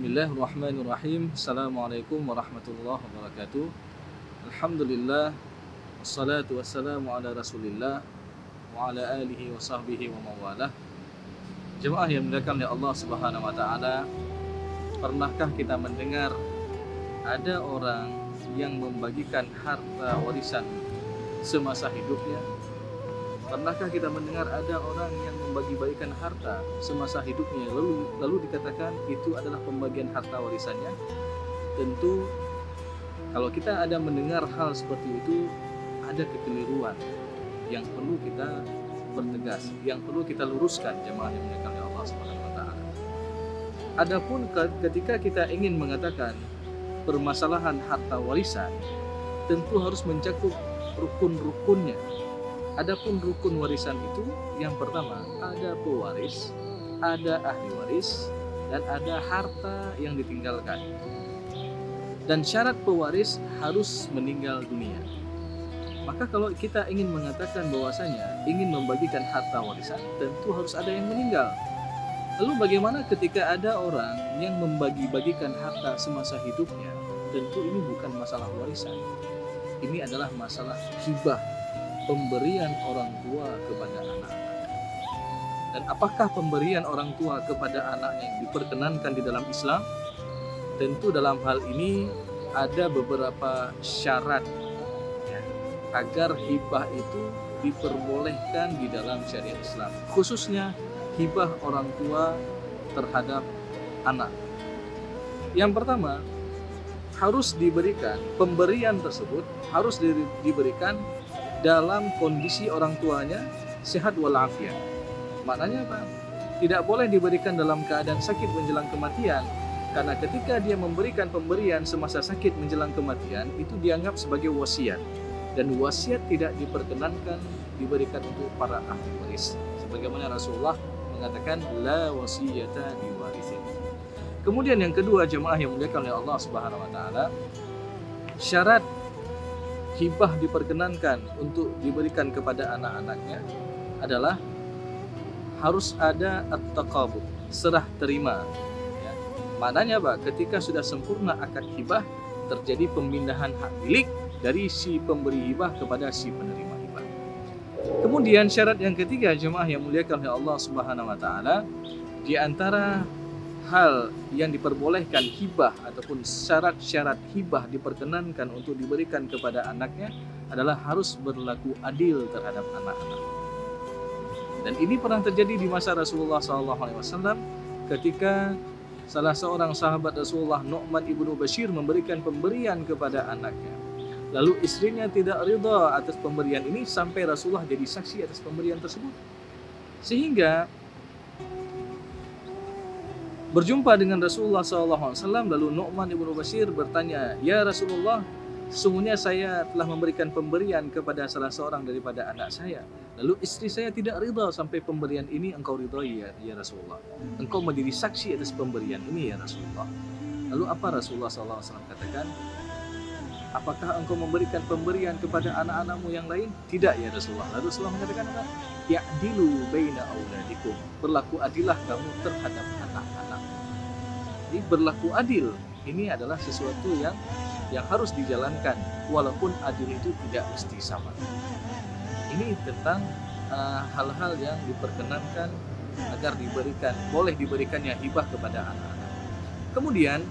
Bismillahirrahmanirrahim. Assalamualaikum warahmatullahi wabarakatuh. Alhamdulillah, wassalatu wassalamu ala rasulillah wa ala alihi wa sahbihi wa mawalah. Jemaah yang dimuliakan oleh Allah Subhanahu wa ta'ala, pernahkah kita mendengar ada orang yang membagikan harta warisan semasa hidupnya? Pernahkah kita mendengar ada orang yang membagi-bagikan harta semasa hidupnya lalu dikatakan itu adalah pembagian harta warisannya? Tentu kalau kita ada mendengar hal seperti itu, ada kekeliruan yang perlu kita pertegas, yang perlu kita luruskan, jemaah yang dimuliakan oleh Allah Subhanahu wa taala. Adapun ketika kita ingin mengatakan permasalahan harta warisan, tentu harus mencakup rukun-rukunnya. Adapun rukun warisan itu, yang pertama ada pewaris, ada ahli waris, dan ada harta yang ditinggalkan. Dan syarat pewaris harus meninggal dunia. Maka kalau kita ingin mengatakan bahwasanya ingin membagikan harta warisan, tentu harus ada yang meninggal. Lalu bagaimana ketika ada orang yang membagi-bagikan harta semasa hidupnya? Tentu ini bukan masalah warisan. Ini adalah masalah hibah, pemberian orang tua kepada anak-anak. Dan apakah pemberian orang tua kepada anaknya diperkenankan di dalam Islam? Tentu dalam hal ini ada beberapa syarat ya, agar hibah itu diperbolehkan di dalam syariat Islam, khususnya hibah orang tua terhadap anak. Yang pertama, harus diberikan, pemberian tersebut harus diberikan dalam kondisi orang tuanya sehat walafiat. Maknanya apa? Tidak boleh diberikan dalam keadaan sakit menjelang kematian, karena ketika dia memberikan pemberian semasa sakit menjelang kematian, itu dianggap sebagai wasiat, dan wasiat tidak diperkenankan diberikan untuk para ahli waris, sebagaimana Rasulullah mengatakan la wasiyata diwarisin. Kemudian yang kedua, jemaah yang dimuliakan oleh Allah Subhanahu wa taala, syarat hibah diperkenankan untuk diberikan kepada anak-anaknya adalah harus ada at-taqabud, serah terima ya. Maknanya apa? Ketika sudah sempurna akad hibah, terjadi pemindahan hak milik dari si pemberi hibah kepada si penerima hibah. Kemudian syarat yang ketiga, jemaah yang muliakan oleh Allah Subhanahu wa taala, di antara hal yang diperbolehkan hibah ataupun syarat-syarat hibah diperkenankan untuk diberikan kepada anaknya adalah harus berlaku adil terhadap anak-anak. Dan ini pernah terjadi di masa Rasulullah SAW ketika salah seorang sahabat Rasulullah, Nu'man ibnu Bashir, memberikan pemberian kepada anaknya. Lalu istrinya tidak ridha atas pemberian ini sampai Rasulullah jadi saksi atas pemberian tersebut. Sehingga berjumpa dengan Rasulullah SAW, lalu Nu'man ibnu Bashir bertanya, "Ya Rasulullah, sesungguhnya saya telah memberikan pemberian kepada salah seorang daripada anak saya. Lalu istri saya tidak ridha sampai pemberian ini engkau ridhai ya Rasulullah. Engkau menjadi saksi atas pemberian ini ya Rasulullah." Lalu apa Rasulullah SAW katakan? "Apakah engkau memberikan pemberian kepada anak-anakmu yang lain?" "Tidak ya Rasulullah." Lalu Rasulullah mengatakan apa? "Ya'dilu baina auladikum." Berlaku adillah kamu terhadap anak-anak. Jadi berlaku adil ini adalah sesuatu yang harus dijalankan, walaupun adil itu tidak mesti sama. Ini tentang hal-hal yang diperkenankan agar boleh diberikannya hibah kepada anak-anak. Kemudian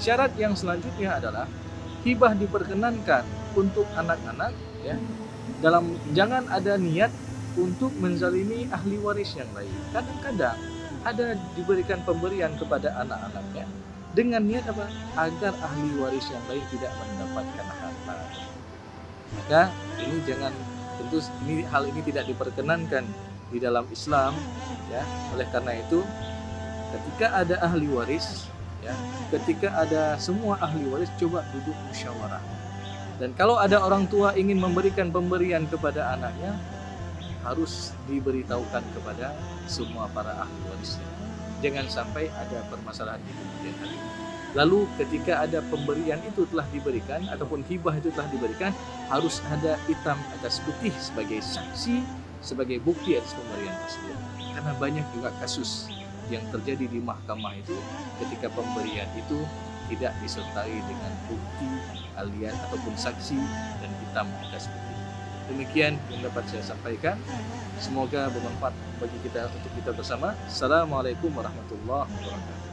syarat yang selanjutnya adalah hibah diperkenankan untuk anak-anak ya, jangan ada niat untuk menzalimi ahli waris yang lain. Kadang-kadang ada diberikan pemberian kepada anak-anaknya dengan niat apa? Agar ahli waris yang lain tidak mendapatkan harta. Maka ini hal ini tidak diperkenankan di dalam Islam ya. Oleh karena itu, ketika ada ahli waris ya, ketika ada semua ahli waris, coba duduk musyawarah. Dan kalau ada orang tua ingin memberikan pemberian kepada anaknya, harus diberitahukan kepada semua para ahli warisnya. Jangan sampai ada permasalahan di kemudian hari. Lalu ketika ada pemberian itu telah diberikan ataupun hibah itu telah diberikan, harus ada hitam atas putih sebagai saksi, sebagai bukti atas pemberian tersebut. Karena banyak juga kasus yang terjadi di mahkamah itu ketika pemberian itu tidak disertai dengan bukti, ahlian ataupun saksi dan hitam di atas putih. Demikian yang dapat saya sampaikan. Semoga bermanfaat bagi kita untuk kita bersama. Assalamualaikum warahmatullahi wabarakatuh.